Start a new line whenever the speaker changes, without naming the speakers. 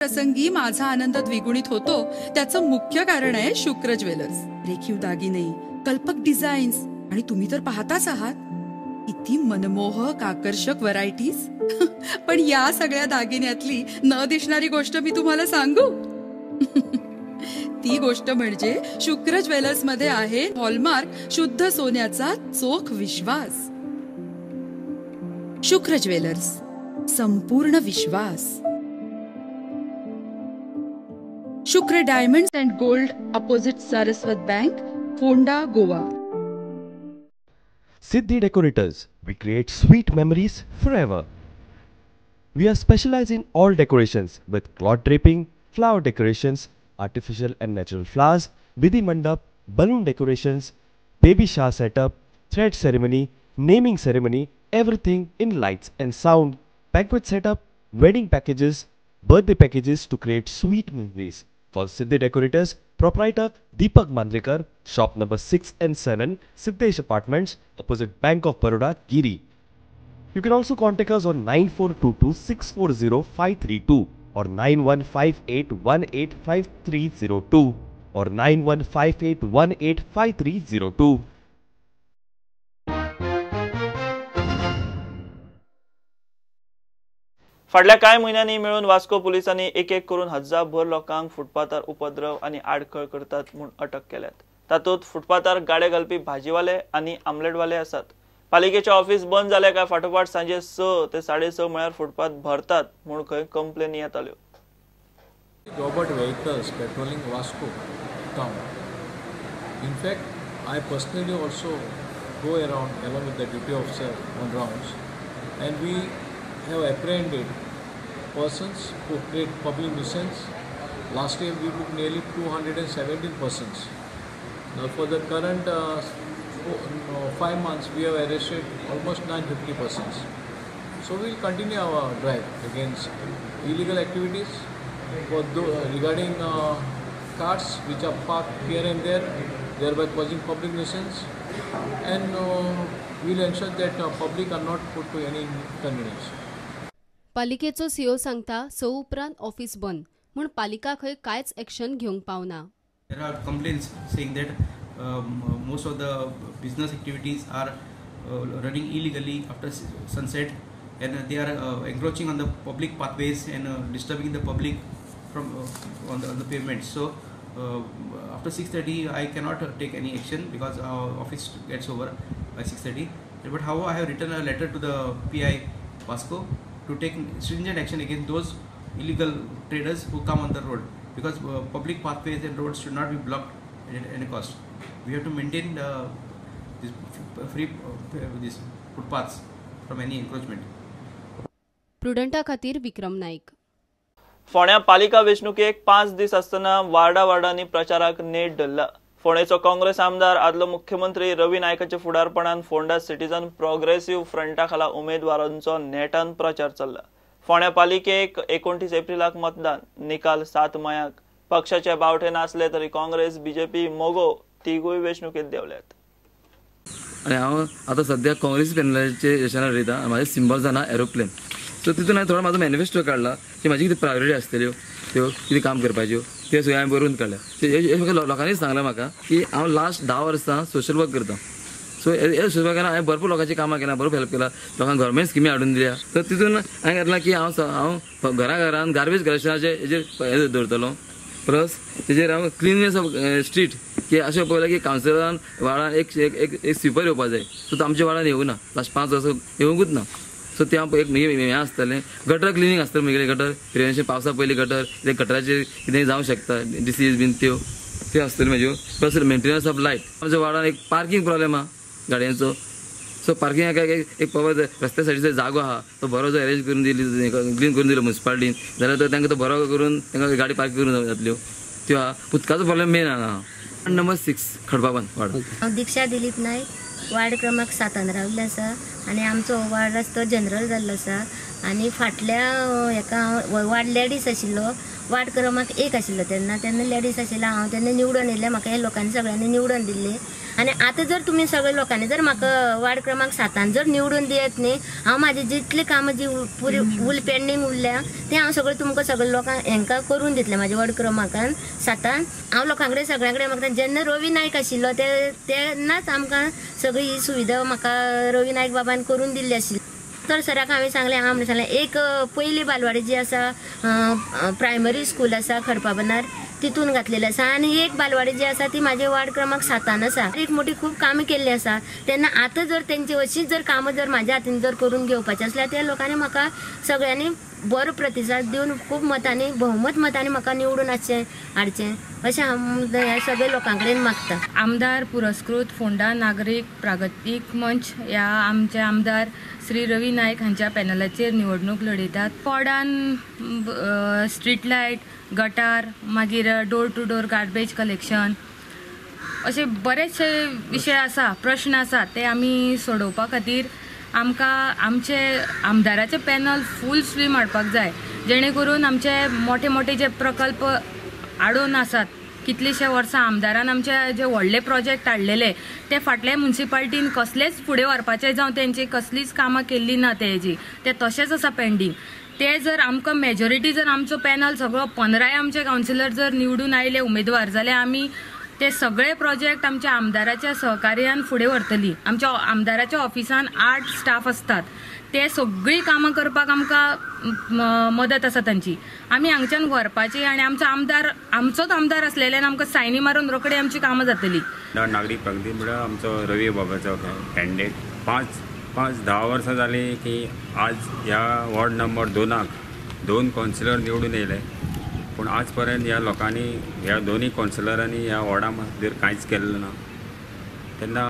प्रसंगी माझा आनंद द्विगुणित होतो त्याचं मुख्य कारण आहे शुक्र ज्वेलर्स. रेखीव दागिने, कल्पक डिझाईन्स आणि तुम्ही तर पाहताच आहात किती मनमोहक आकर्षक व्हरायटीज. पण या सगळ्या दागिन्यातली न दिसणारी गोष्ट मी तुम्हाला सांगू. ती गोष्ट म्हणजे शुक्र ज्वेलर्स मध्ये आहे हॉलमार्क शुद्ध सोन्याचा चोख विश्वास. शुक्र ज्वेलर्स, संपूर्ण विश्वास. शुक्र diamonds and gold, opposite Saraswat bank, Phonda, Goa.
Siddhi Decorators. We create sweet memories forever. We are specialized in all decorations with cloth draping, flower decorations, artificial and natural flowers, Vidhi Mandap, balloon decorations, baby shower setup, thread ceremony, naming ceremony, everything in lights and sound, banquet setup, wedding packages, birthday packages to create sweet memories. For Siddhi Decorators, proprietor Deepak Mandrekar, shop number 6 and 7, Siddesh Apartments, opposite Bank of Baroda, Giri. You can also contact us on 9422640532 or 9158185302 or 9158185302.
फाटल्या कांय म्हयन्यांनी मिळून वास्को पुलिसांनी एक करून हजारभर लोकांक फुटपाथार उपद्रव आणि आडखळ करतात म्हूण अटक केल्यात. तातूंत फुटपाथार गाडे घालपी भाजीवाले आणि आमलेटवाले आसात. पालिकेचे ऑफिस बंद जाले काय फाटोफाट सांजे 6 ते 6:30 म्हळ्यार फुटपाथ भरतात म्हूण खंय कंप्लेनी येताल्यो.
Robert vehicles patrolling Vasco town. In fact, I personally also go around along with the duty officer on rounds, and we have apprehended persons who create public nuisance. Last year we took nearly 217 persons. Now for the current 5 months we have arrested almost 950 persons. So we will continue our drive against illegal activities regarding cars which are parked here and there, thereby causing public nuisance, and we will ensure that public are not put to any inconvenience.
पालिकेचो CO सांगता 6 उपरांत office बंद म्हूण पालिका खंय कांयच action घेवंक पावना.
There are complaints saying that most of the business activities are running illegally after sunset, and they are encroaching on the public pathways and disturbing the public from on the pavements. So after 6:30 I cannot take any action because our office gets over by 6:30. But however, I have written a letter to the PI Vasco to take stringent action against those illegal traders who come on the road, because public pathways and roads should not be blocked at any cost. We have to maintain this footpaths from any encroachment.
प्रुडंटा खातीर विक्रम नाईक.
फोंड्या पालिका वेंचणुकेक 5 दीस आसतना वार्डांनी प्रचाराक net धरला. फोंडेचो काँग्रेस आमदार आदलो मुख्यमंत्री रवी नायकाच्या फुडारपणान Phonda citizen progressive फ्रंटा खाला उमेदवारांचो नेटान प्रचार चल्ला. फोंड्या पालिकेक 29 एप्रिलाक मतदान. निकाल 7 मयाक. पक्षाचे बावटे नासले तरी काँग्रेस, बीजेपी, मोगो तिगूय वेंचणुकेत देवल्यात.
आणि हांव आतां सद्या काँग्रेस पॅनलाचे यशनार रयता. म्हाजे सिंबल जाना एरोप्लेन. सो तितून हांवें थोडो म्हाजो मॅनिफेस्टो काडला की म्हाजी कितें प्रायोरिटी आसतल्यो त्यो कितें काम करपाच्यो ते सगळें हांवें बरोवन काडल्या. लोकांनी सांगलें म्हाका की हांव लास्ट 10 वर्सां सोशल वर्क करता. सो हे सोशल वर्कान हांवें भरपूर लोकांची कामां केल्या, भरपूर हेल्प केला, लोकांक गव्हर्मेंट स्किमी हाडून दिल्या. तर तितून हांवें घातलां की हांव घरान गार्बेज कलेक्शनाचे हेजेर दवरतलो. प्लस तेजेर हांव क्लिननेस ऑफ स्ट्रीट की अशें पळयलां की कावन्सिलरान वार्डान एक स्विपर येवपा जाय. सो तो आमच्या वार्डान येवंक ना, लास्ट 5 वर्सां येवंकूच ना. सो ते हांव एक हें आसतलें, गटर क्लिनिंग आसतलें म्हगेलें, गटर प्रिवेन्शन, पावसा पयलीं गटर, कितें गटराचेर कितेंय जावंक शकता, डिसीज बीन त्यो आसतल्यो म्हाज्यो. Plus maintenance of light. आमच्या वार्डान एक पार्किंग प्रॉब्लेम आहा गाडयांचो. सो पार्किंगाक एक पवर रस्त्या सायडीचो जागो आहा तो बरो जो अरेंज करून दिली, क्लीन करून दिलो म्युन्सिपालिटीन, जाल्यार तो तांकां तो बरो करून तांकां गाडी पार्क करून जातल्यो त्यो आहा. उदकाचो प्रॉब्लेम मेन हांगा. वार्ड नंबर 6 खडपाबान वार्ड.
हांव दिक्षा दिलीप नायक, वार्ड क्रमांक 7 राविल्लो आसा आनी आमचो वार्ड आसा तो जनरल जाल्लो आसा. आनी फाटल्या हेका वार्ड लेडीज आशिल्लो, वार्ड क्रमांक 1 आशिल्लो तेन्ना लेडीज आशिल्लो. हांव तेन्ना निवडून येयलें, म्हाका हे लोकांनी सगळ्यांनी निवडून दिल्ले आणि आता जर तुम्ही सगळ्या लोकांनी जर म्हाका वार्ड क्रमांक 7 जर निवडून दियत न्ही, हांव म्हाजी जितली कामां जी पुरी पेंडींग उरल्या ते हांव सगळें तुमकां सगळ्या लोकांक हांकां करून दितलें. म्हाज्या वार्ड क्रमांकान 7 हांव लोकां कडेन सगळ्यां कडेन मागता. जेन्ना रवी नायक आशिल्लो तेन्नाच आमकां सगळी ही सुविधा म्हाका रवी नायक बाबान करून दिल्ली आशिल्ली. तर सराक हांवें सांगलें, हांवें सांगलें एक पयली बालवाडी जी आसा प्रायमरी स्कूल आसा खडपाबनार तितून घातलेली आसा आनी एक बालवाडी जी आसा ती म्हाजे वार्ड क्रमांक 7 आसा. एक मोठी खूब कामां केल्ली आसा. तेन्ना आतां जर तेंची अशीच जर कामां जर म्हाज्या हातीन जर करून घेवपाचें आसल्यार त्या लोकांनी म्हाका सगळ्यांनी बरो प्रतिसाद दिवन खूब मतांनी भोवमत मतांनी म्हाका निवडून हाडचें अशें हांव ह्या सगळ्या लोकां कडेन मागता.
आमदार पुरस्कृत फोंडा नागरीक प्रागतीक मंच ह्या आमचे आमदार श्री रवी नायक हांच्या पॅनलाचेर निवडणूक लडयतात. फोंडान स्ट्रीट लायट, गटार, मागीर door to door garbage collection असे बरेचशे विशय आसा, प्रश्न आसा ते आमी सोडोवपा खातीर आमकां आमचे आमदाराचे पॅनल फूल स्वीम हाडपाक जाय, जेणे करून आमचे मोठे मोठे जे प्रकल्प आडून आसात. कितलीशे वर्सां आमदारान आमचे जे व्हडले प्रोजेक्ट हाडलेले ते फाटल्या म्युन्सिपालिटीन कसलेच फुडें व्हरपाचे जावं तेंची कसलीच कामां केल्ली ना ते तशेंच आसा पेंडींग. ते जर आमकां मेजॉरिटी जर आमचो पॅनल सगळो 15 आमचे कावन्सिलर जर निवडून आयले उमेदवार जाल्यार आमी ते सगळे प्रोजेक्ट आमच्या आमदाराच्या सहकार्यान फुडें व्हरतली. आमच्या आमदाराच्या ऑफिसान 8 स्टाफ असतात, ते सगळी कामां करपाक आमकां मदत आसा तांची. आमी हांगच्यान व्हरपाची आनी आमचोच आमदार असलेल्यान आमकां सायनी मारून रोखडी आमची कामां जातली.
नागरीक प्रगती म्हणल्यार आमचो रवी बाबाचो कॅन्डिडेट 5-10 वर्सां जाली की आज ह्या वॉर्ड नंबर 2 2 कावन्सिलर निवडून येयले, पूण आज पर्यंत ह्या लोकांनी ह्या दोन्ही कावन्सिलरांनी ह्या वॉर्डा खातीर कांयच केल्लें ना. तेन्ना